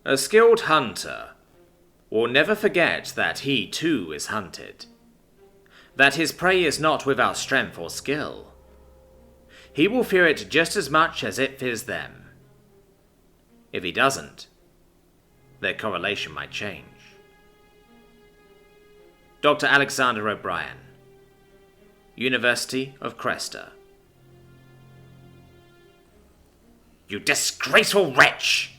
A skilled hunter will never forget that he too is hunted, that his prey is not without strength or skill. He will fear it just as much as it fears them. If he doesn't, their correlation might change. Dr. Alexander O'Brien, University of Cresta. You disgraceful wretch!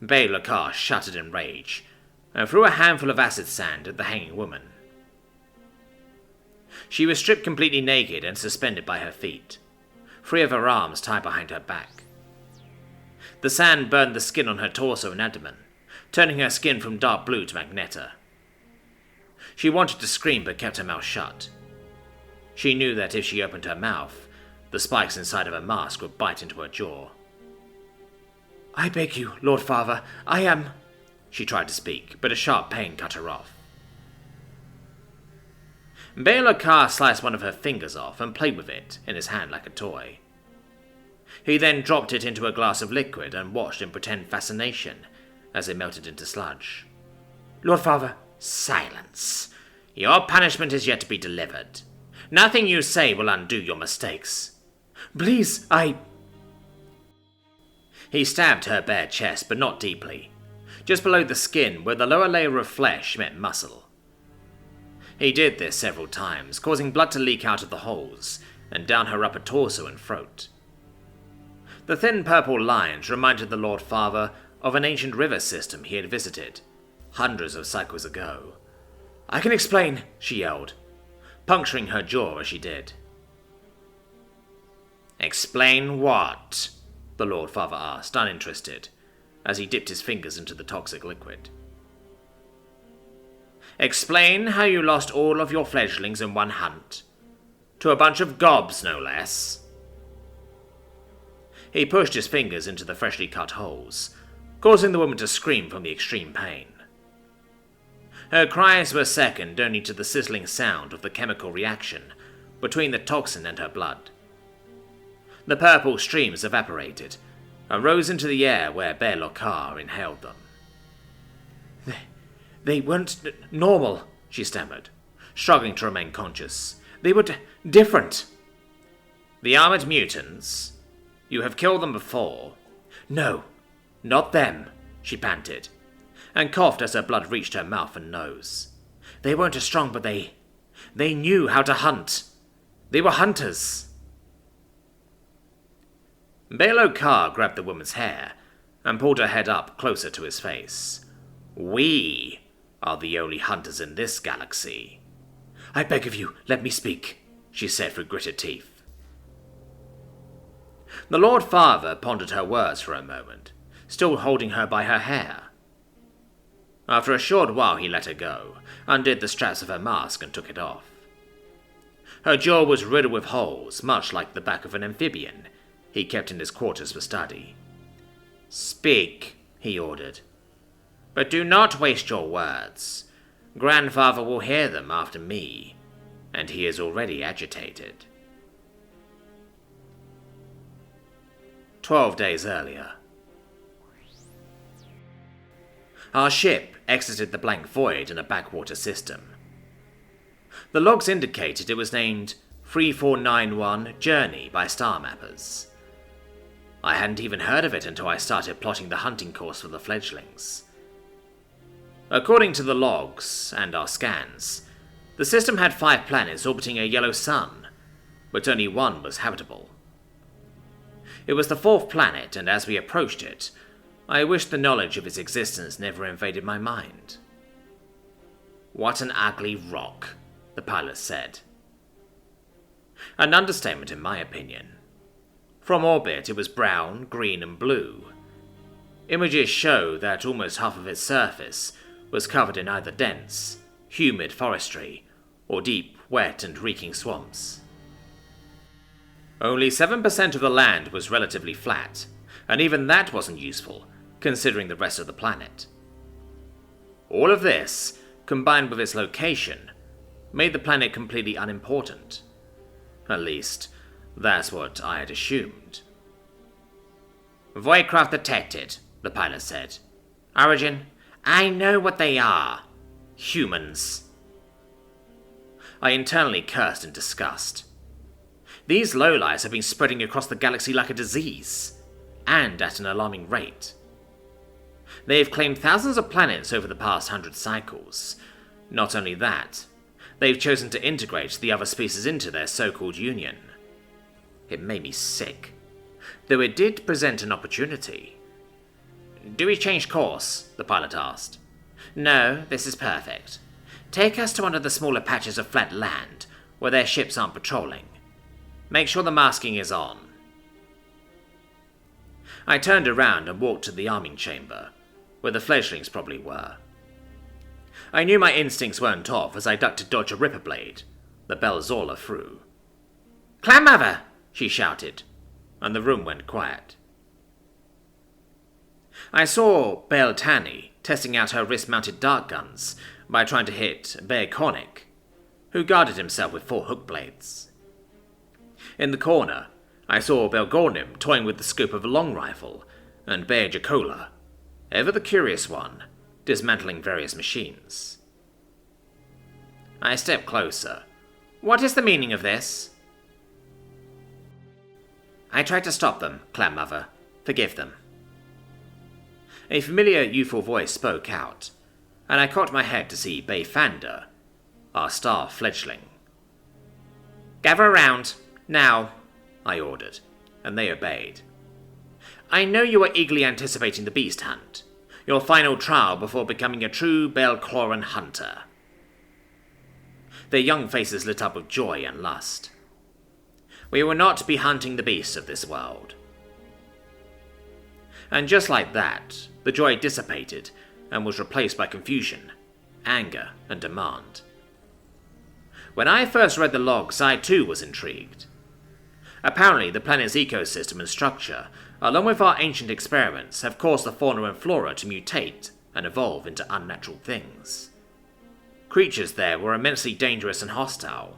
Baylor Carr shuddered in rage and threw a handful of acid sand at the hanging woman. She was stripped completely naked and suspended by her feet, 3 of her arms tied behind her back. The sand burned the skin on her torso and abdomen, turning her skin from dark blue to magenta. She wanted to scream but kept her mouth shut. She knew that if she opened her mouth, the spikes inside of her mask would bite into her jaw. "I beg you, Lord Father, I am—" She tried to speak, but a sharp pain cut her off. Baylor Carr sliced one of her fingers off and played with it in his hand like a toy. He then dropped it into a glass of liquid and watched in pretend fascination as it melted into sludge. "Lord Father—" "Silence. Your punishment is yet to be delivered. Nothing you say will undo your mistakes." "Please, I—" He stabbed her bare chest, but not deeply, just below the skin where the lower layer of flesh met muscle. He did this several times, causing blood to leak out of the holes and down her upper torso and throat. The thin purple lines reminded the Lord Father of an ancient river system he had visited hundreds of cycles ago. "I can explain," she yelled, puncturing her jaw as she did. "Explain what?" the Lord Father asked, uninterested, as he dipped his fingers into the toxic liquid. "Explain how you lost all of your fledglings in one hunt. To a bunch of gobs, no less." He pushed his fingers into the freshly cut holes, causing the woman to scream from the extreme pain. Her cries were second only to the sizzling sound of the chemical reaction between the toxin and her blood. The purple streams evaporated and rose into the air where Baylor Carr inhaled them. They weren't normal," she stammered, struggling to remain conscious. "They were different." "The armored mutants? You have killed them before." "No, not them," she panted, and coughed as her blood reached her mouth and nose. "They weren't as strong, but they knew how to hunt. They were hunters." Baylor Carr grabbed the woman's hair and pulled her head up closer to his face. "We are the only hunters in this galaxy." "I beg of you, let me speak," she said through gritted teeth. The Lord Father pondered her words for a moment, still holding her by her hair. After a short while he let her go, undid the straps of her mask and took it off. Her jaw was riddled with holes, much like the back of an amphibian he kept in his quarters for study. "Speak," he ordered. "But do not waste your words. Grandfather will hear them after me, and he is already agitated." 12 days earlier. Our ship exited the blank void in a backwater system. The logs indicated it was named 3491 Journey by star mappers. I hadn't even heard of it until I started plotting the hunting course for the fledglings. According to the logs and our scans, the system had 5 planets orbiting a yellow sun, but only one was habitable. It was the 4th planet, and as we approached it, I wished the knowledge of its existence never invaded my mind. "What an ugly rock," the pilot said. An understatement in my opinion. From orbit it was brown, green and blue. Images show that almost half of its surface was covered in either dense, humid forestry or deep, wet and reeking swamps. Only 7% of the land was relatively flat, and even that wasn't useful, considering the rest of the planet. All of this, combined with its location, made the planet completely unimportant. At least, that's what I had assumed. "Voidcraft detected," the pilot said. Origin, I know what they are. Humans. I internally cursed in disgust. These lowlives have been spreading across the galaxy like a disease, and at an alarming rate. They have claimed thousands of planets over the past 100 cycles. Not only that, they've chosen to integrate the other species into their so-called union. It made me sick, though it did present an opportunity. Do we change course? The pilot asked. No, this is perfect. Take us to one of the smaller patches of flat land where their ships aren't patrolling. Make sure the masking is on. I turned around and walked to the arming chamber, where the fledglings probably were. I knew my instincts weren't off as I ducked to dodge a ripper blade that Belzola threw. "Clanmother!" she shouted, and the room went quiet. I saw Bail Tanny testing out her wrist-mounted dart guns by trying to hit Bear Konik, who guarded himself with 4 hook blades. In the corner, I saw Belgornim toying with the scope of a long rifle, and Bear Jacola, ever the curious one, dismantling various machines. I stepped closer. What is the meaning of this? I tried to stop them, Clanmother. Forgive them. A familiar youthful voice spoke out, and I cocked my head to see Bayfander, our star fledgling. Gather around, now, I ordered, and they obeyed. I know you are eagerly anticipating the beast hunt, your final trial before becoming a true Belcloran hunter. Their young faces lit up with joy and lust. We will not be hunting the beasts of this world. And just like that, the joy dissipated and was replaced by confusion, anger, and demand. When I first read the logs, I too was intrigued. Apparently, the planet's ecosystem and structure, along with our ancient experiments, have caused the fauna and flora to mutate and evolve into unnatural things. Creatures there were immensely dangerous and hostile.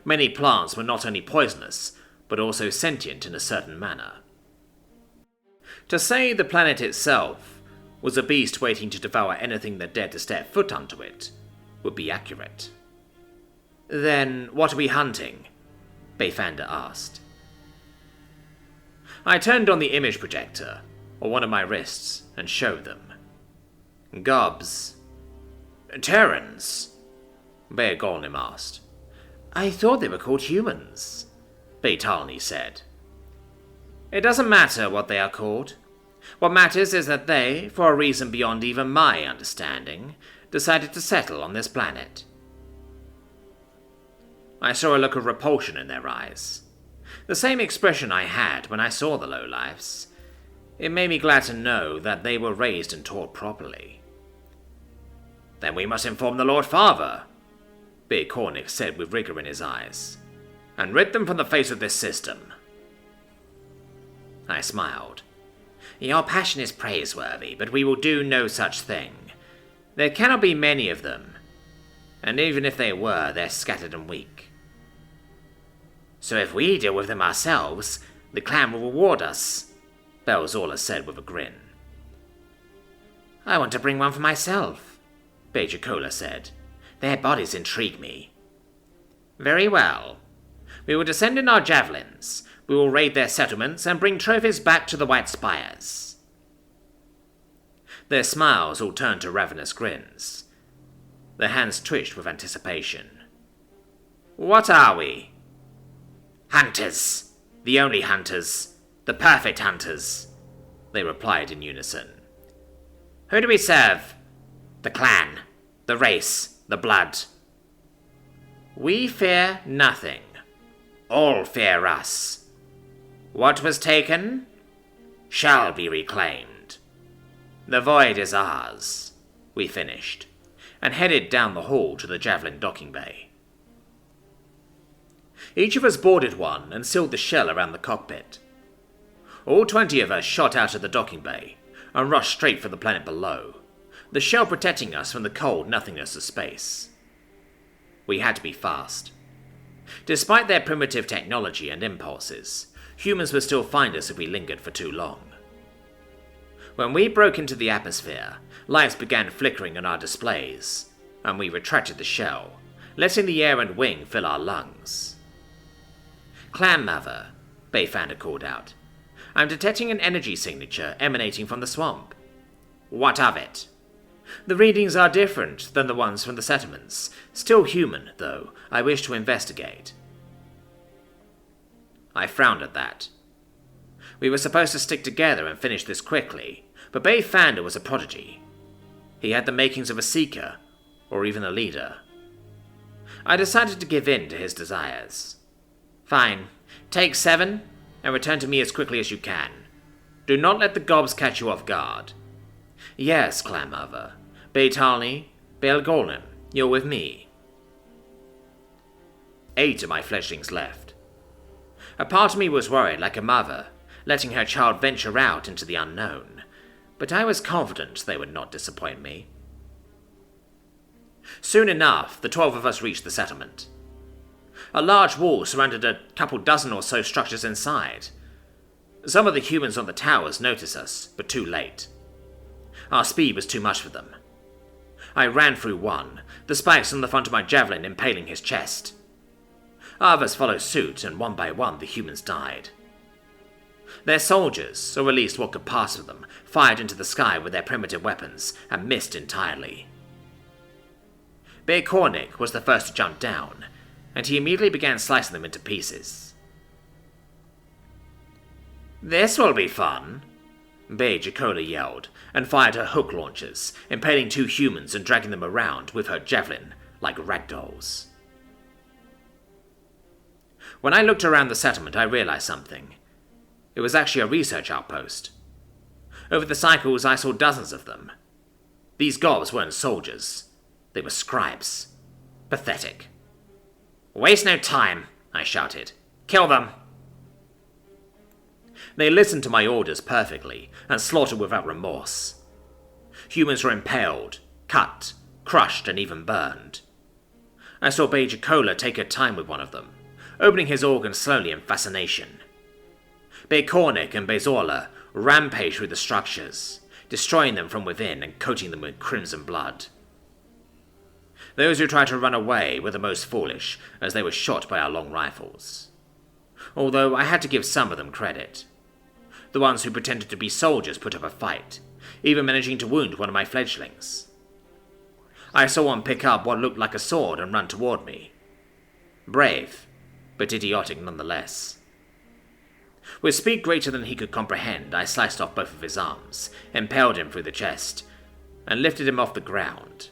Many plants were not only poisonous, but also sentient in a certain manner. To say the planet itself was a beast waiting to devour anything that dared to step foot onto it would be accurate. Then, what are we hunting? Bayfander asked. I turned on the image projector, on one of my wrists, and showed them. Gobs. Terrans? Beargolnim asked. I thought they were called humans, Baytalni said. It doesn't matter what they are called. What matters is that they, for a reason beyond even my understanding, decided to settle on this planet. I saw a look of repulsion in their eyes. The same expression I had when I saw the lowlifes. It made me glad to know that they were raised and taught properly. Then we must inform the Lord Father, Big Cornick said with rigor in his eyes, and rid them from the face of this system. I smiled. Your passion is praiseworthy, but we will do no such thing. There cannot be many of them, and even if they were, they're scattered and weak. So if we deal with them ourselves, the clan will reward us, Belzola said with a grin. I want to bring one for myself, Bejacola said. Their bodies intrigue me. Very well. We will descend in our javelins. We will raid their settlements and bring trophies back to the White Spires. Their smiles all turned to ravenous grins. Their hands twitched with anticipation. What are we? Hunters. The only hunters. The perfect hunters, they replied in unison. Who do we serve? The clan. The race. The blood. We fear nothing. All fear us. What was taken shall be reclaimed. The void is ours, we finished, and headed down the hall to the javelin docking bay. Each of us boarded one and sealed the shell around the cockpit. All 20 of us shot out of the docking bay and rushed straight for the planet below, the shell protecting us from the cold nothingness of space. We had to be fast. Despite their primitive technology and impulses, humans would still find us if we lingered for too long. When we broke into the atmosphere, lights began flickering on our displays, and we retracted the shell, letting the air and wing fill our lungs. "Clam Mother," Bayfander called out. "I'm detecting an energy signature emanating from the swamp." "What of it?" "The readings are different than the ones from the settlements. Still human, though. I wish to investigate." I frowned at that. We were supposed to stick together and finish this quickly, but Bayfander was a prodigy. He had the makings of a seeker, or even a leader. I decided to give in to his desires. "Fine. Take 7, and return to me as quickly as you can. Do not let the gobs catch you off guard." "Yes, Clam Mother. Baytalni, Baelgolem, you're with me." 8 of my fledglings left. A part of me was worried like a mother, letting her child venture out into the unknown, but I was confident they would not disappoint me. Soon enough, the 12 of us reached the settlement. A large wall surrounded a couple dozen or so structures inside. Some of the humans on the towers noticed us, but too late. Our speed was too much for them. I ran through one, the spikes on the front of my javelin impaling his chest. Others followed suit, and one by one the humans died. Their soldiers, or at least what could pass for them, fired into the sky with their primitive weapons and missed entirely. Baykornik was the first to jump down, and he immediately began slicing them into pieces. "This will be fun," Bay Jacola yelled, and fired her hook launchers, impaling 2 humans and dragging them around with her javelin like ragdolls. When I looked around the settlement, I realized something. It was actually a research outpost. Over the cycles, I saw dozens of them. These gobs weren't soldiers. They were scribes. Pathetic. "Waste no time," I shouted. "Kill them!" They listened to my orders perfectly and slaughtered without remorse. Humans were impaled, cut, crushed, and even burned. I saw Bay Jacola take her time with one of them, opening his organ slowly in fascination. Baykornik and Bayzorla rampaged through the structures, destroying them from within and coating them with crimson blood. Those who tried to run away were the most foolish, as they were shot by our long rifles. Although I had to give some of them credit. The ones who pretended to be soldiers put up a fight, even managing to wound one of my fledglings. I saw one pick up what looked like a sword and run toward me. Brave, but idiotic nonetheless. With speed greater than he could comprehend, I sliced off both of his arms, impaled him through the chest, and lifted him off the ground.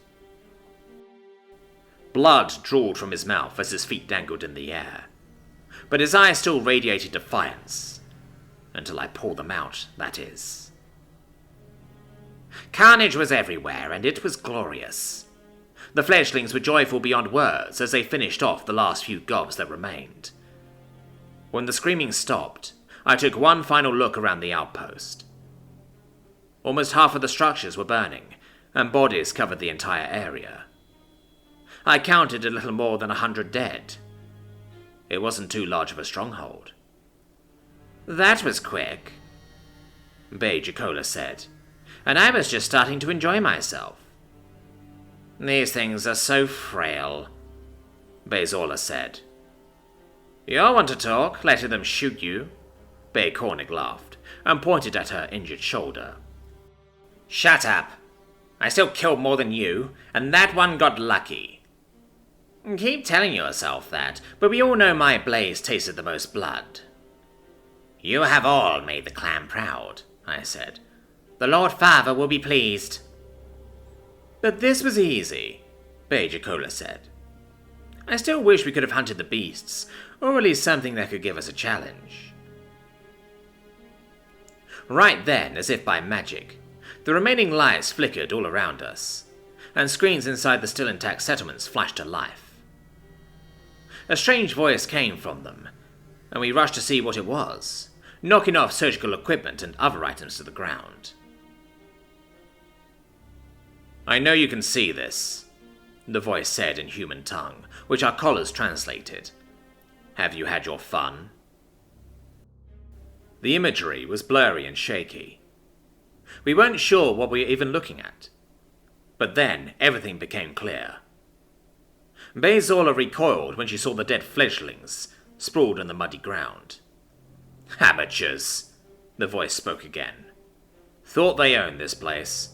Blood drooled from his mouth as his feet dangled in the air, but his eyes still radiated defiance. Until I pulled them out, that is. Carnage was everywhere, and it was glorious. The fledglings were joyful beyond words as they finished off the last few gobs that remained. When the screaming stopped, I took one final look around the outpost. Almost half of the structures were burning, and bodies covered the entire area. I counted a little more than 100 dead. It wasn't too large of a stronghold. "That was quick," Bay Jacola said, "and I was just starting to enjoy myself." "These things are so frail," Bayzorla said. "You'll want to talk, letting them shoot you," Baykornik laughed, and pointed at her injured shoulder. "Shut up. I still killed more than you, and that one got lucky." "Keep telling yourself that, but we all know my blaze tasted the most blood." "You have all made the clan proud," I said. "The Lord Father will be pleased." "But this was easy," Bay Jacola said. "I still wish we could have hunted the beasts, or at least something that could give us a challenge." Right then, as if by magic, the remaining lights flickered all around us, and screens inside the still intact settlements flashed to life. A strange voice came from them, and we rushed to see what it was, knocking off surgical equipment and other items to the ground. "I know you can see this," the voice said in human tongue, which our collars translated. "Have you had your fun?" The imagery was blurry and shaky. We weren't sure what we were even looking at. But then everything became clear. Baezola recoiled when she saw the dead fledglings sprawled on the muddy ground. Amateurs, the voice spoke again. Thought they owned this place.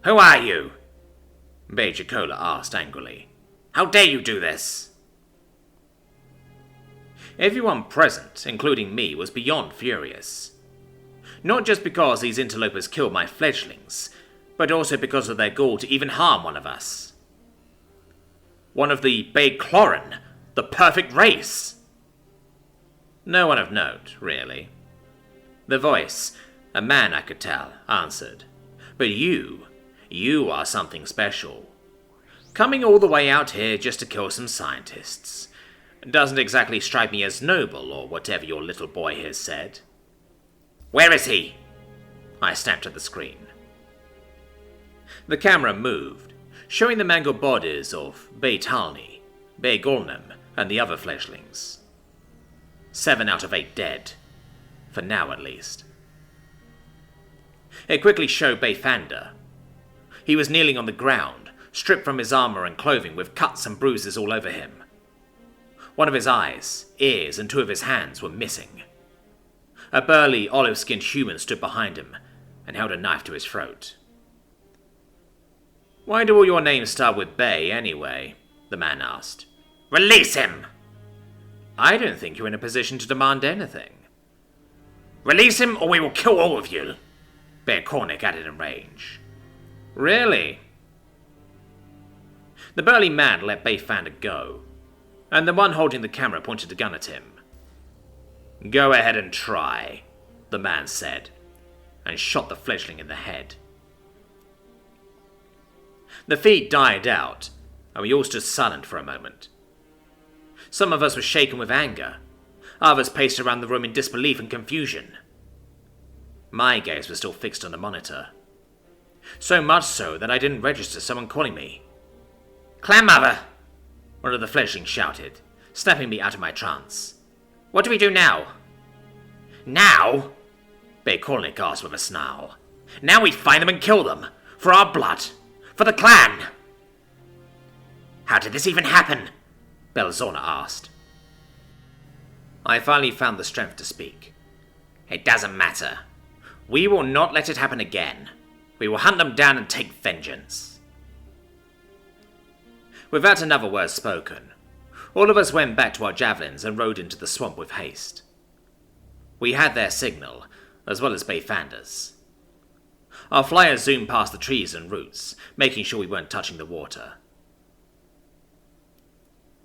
Who are you? Baejokola asked angrily. How dare you do this? Everyone present, including me, was beyond furious. Not just because these interlopers killed my fledglings, but also because of their gall to even harm one of us. One of the Baecloran, the perfect race. No one of note, really. The voice, a man I could tell, answered. But you are something special. Coming all the way out here just to kill some scientists. Doesn't exactly strike me as noble, or whatever your little boy here said. Where is he? I snapped at the screen. The camera moved, showing the mangled bodies of Baetalni, Baegolnum, and the other fledglings. 7 out of 8 dead. For now, at least. It quickly showed Bayfander. He was kneeling on the ground, stripped from his armor and clothing with cuts and bruises all over him. One of his eyes, ears, and 2 of his hands were missing. A burly, olive-skinned human stood behind him and held a knife to his throat. Why do all your names start with Bay, anyway? The man asked. Release him! I don't think you're in a position to demand anything. Release him or we will kill all of you, Bear Cornick added in rage. Really? The burly man let Bayfander go, and the one holding the camera pointed a gun at him. Go ahead and try, the man said, and shot the fledgling in the head. The feed died out, and we all stood silent for a moment. Some of us were shaken with anger, others paced around the room in disbelief and confusion. My gaze was still fixed on the monitor. So much so that I didn't register someone calling me. Clanmother! One of the fledglings shouted, snapping me out of my trance. What do we do now? Now? Bay Cornick asked with a snarl. Now we find them and kill them. For our blood. For the clan. How did this even happen? Belzorna asked. I finally found the strength to speak. It doesn't matter. We will not let it happen again. We will hunt them down and take vengeance. Without another word spoken, all of us went back to our javelins and rode into the swamp with haste. We had their signal, as well as Bayfander's. Our flyers zoomed past the trees and roots, making sure we weren't touching the water.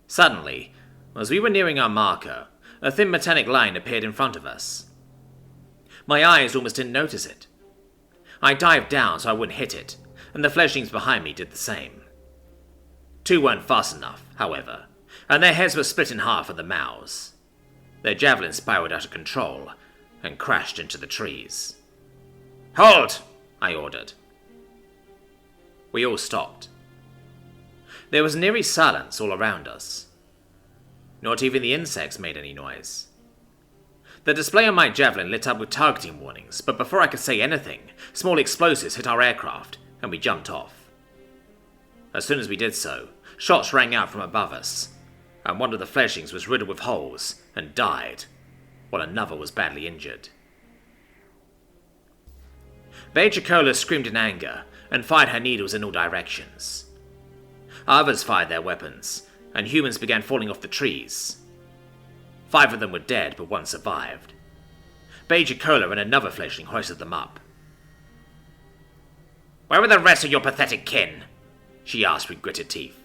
Suddenly, as we were nearing our marker, a thin metallic line appeared in front of us. My eyes almost didn't notice it. I dived down so I wouldn't hit it, and the fledglings behind me did the same. 2 weren't fast enough, however, and their heads were split in half at the mouths. Their javelins spiraled out of control and crashed into the trees. Halt! I ordered. We all stopped. There was an eerie silence all around us. Not even the insects made any noise. The display on my javelin lit up with targeting warnings, but before I could say anything, small explosives hit our aircraft, and we jumped off. As soon as we did so, shots rang out from above us, and one of the fledglings was riddled with holes and died, while another was badly injured. Baejokola screamed in anger and fired her needles in all directions. Others fired their weapons, and humans began falling off the trees. 5 of them were dead, but 1 survived. Baejokola and another fledgling hoisted them up. Where are the rest of your pathetic kin? She asked with gritted teeth.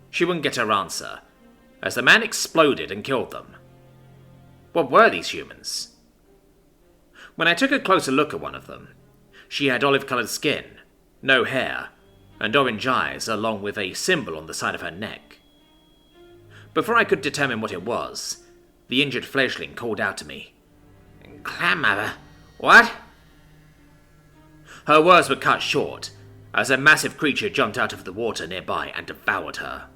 She wouldn't get her answer, as the man exploded and killed them. What were these humans? When I took a closer look at one of them, she had olive-coloured skin, no hair, and orange eyes along with a symbol on the side of her neck. Before I could determine what it was, the injured fledgling called out to me. Clanmother, what? Her words were cut short, as a massive creature jumped out of the water nearby and devoured her.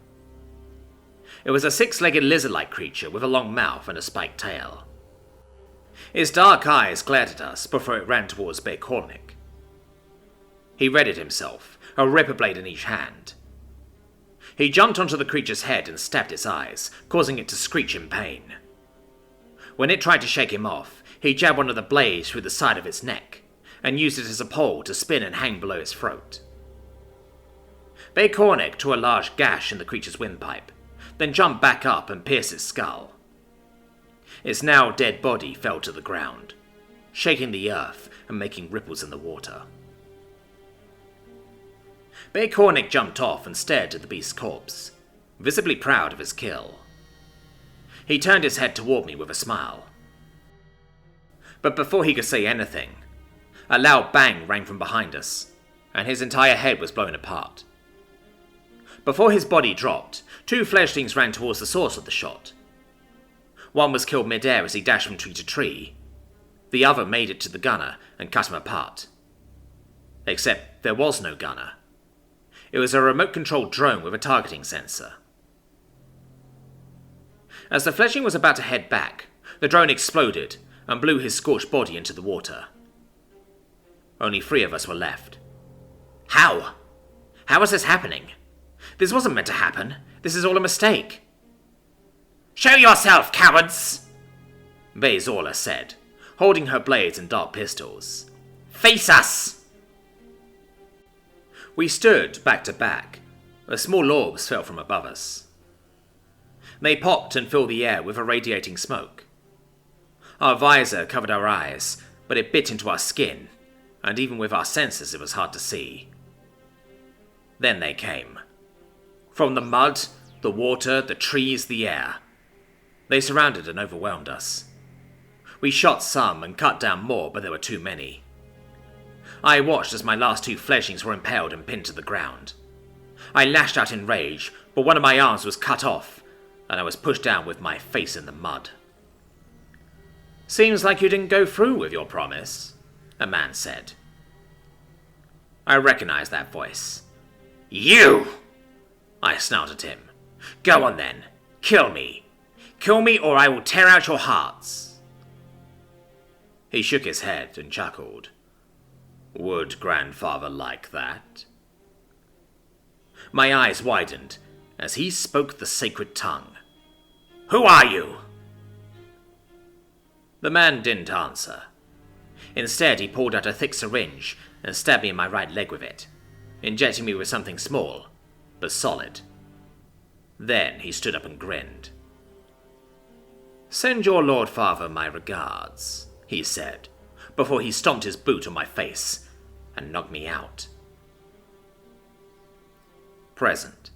It was a 6-legged lizard-like creature with a long mouth and a spiked tail. Its dark eyes glared at us before it ran towards Bay Cornick. He readied himself, a ripper blade in each hand. He jumped onto the creature's head and stabbed its eyes, causing it to screech in pain. When it tried to shake him off, he jabbed one of the blades through the side of its neck, and used it as a pole to spin and hang below its throat. Bay Cornick tore a large gash in the creature's windpipe, then jumped back up and pierced its skull. Its now dead body fell to the ground, shaking the earth and making ripples in the water. Bay Cornick jumped off and stared at the beast's corpse, visibly proud of his kill. He turned his head toward me with a smile. But before he could say anything, a loud bang rang from behind us, and his entire head was blown apart. Before his body dropped, 2 fledglings ran towards the source of the shot. One was killed mid-air as he dashed from tree to tree. The other made it to the gunner and cut him apart. Except there was no gunner. It was a remote-controlled drone with a targeting sensor. As the fledgling was about to head back, the drone exploded and blew his scorched body into the water. Only 3 of us were left. How? How is this happening? This wasn't meant to happen. This is all a mistake. Show yourself, cowards! Bay Zorla said, holding her blades and dark pistols. Face us! We stood back to back. A small orbs fell from above us. They popped and filled the air with irradiating smoke. Our visor covered our eyes, but it bit into our skin, and even with our senses it was hard to see. Then they came. From the mud, the water, the trees, the air. They surrounded and overwhelmed us. We shot some and cut down more, but there were too many. I watched as my last 2 fledglings were impaled and pinned to the ground. I lashed out in rage, but one of my arms was cut off, and I was pushed down with my face in the mud. Seems like you didn't go through with your promise, a man said. I recognized that voice. You! I snarled at him. Go on then. Kill me. Kill me or I will tear out your hearts. He shook his head and chuckled. Would grandfather like that? My eyes widened as he spoke the sacred tongue. Who are you? The man didn't answer. Instead, he pulled out a thick syringe and stabbed me in my right leg with it, injecting me with something small, but solid. Then he stood up and grinned. Send your Lord Father my regards, he said, before he stomped his boot on my face and knocked me out. Present.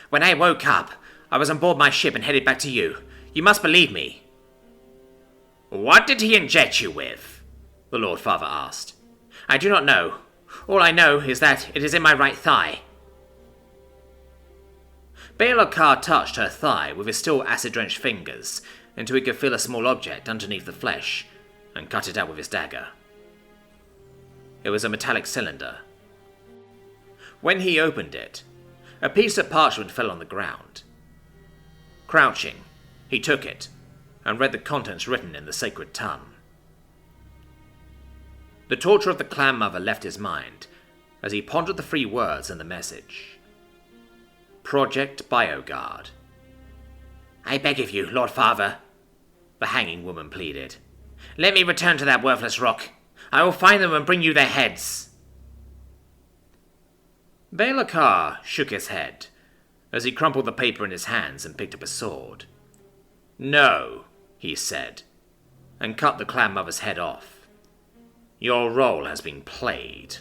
When I woke up, I was on board my ship and headed back to you. You must believe me. What did he inject you with? The Lord Father asked. I do not know. All I know is that it is in my right thigh. Baelokar touched her thigh with his still acid-drenched fingers until he could feel a small object underneath the flesh and cut it out with his dagger. It was a metallic cylinder. When he opened it, a piece of parchment fell on the ground. Crouching, he took it and read the contents written in the sacred tongue. The torture of the clan mother left his mind as he pondered the 3 words in the message. Project Bioguard. I beg of you, Lord Father, the hanging woman pleaded. Let me return to that worthless rock. I will find them and bring you their heads. Baelokar shook his head as he crumpled the paper in his hands and picked up a sword. No, he said, and cut the clan mother's head off. Your role has been played.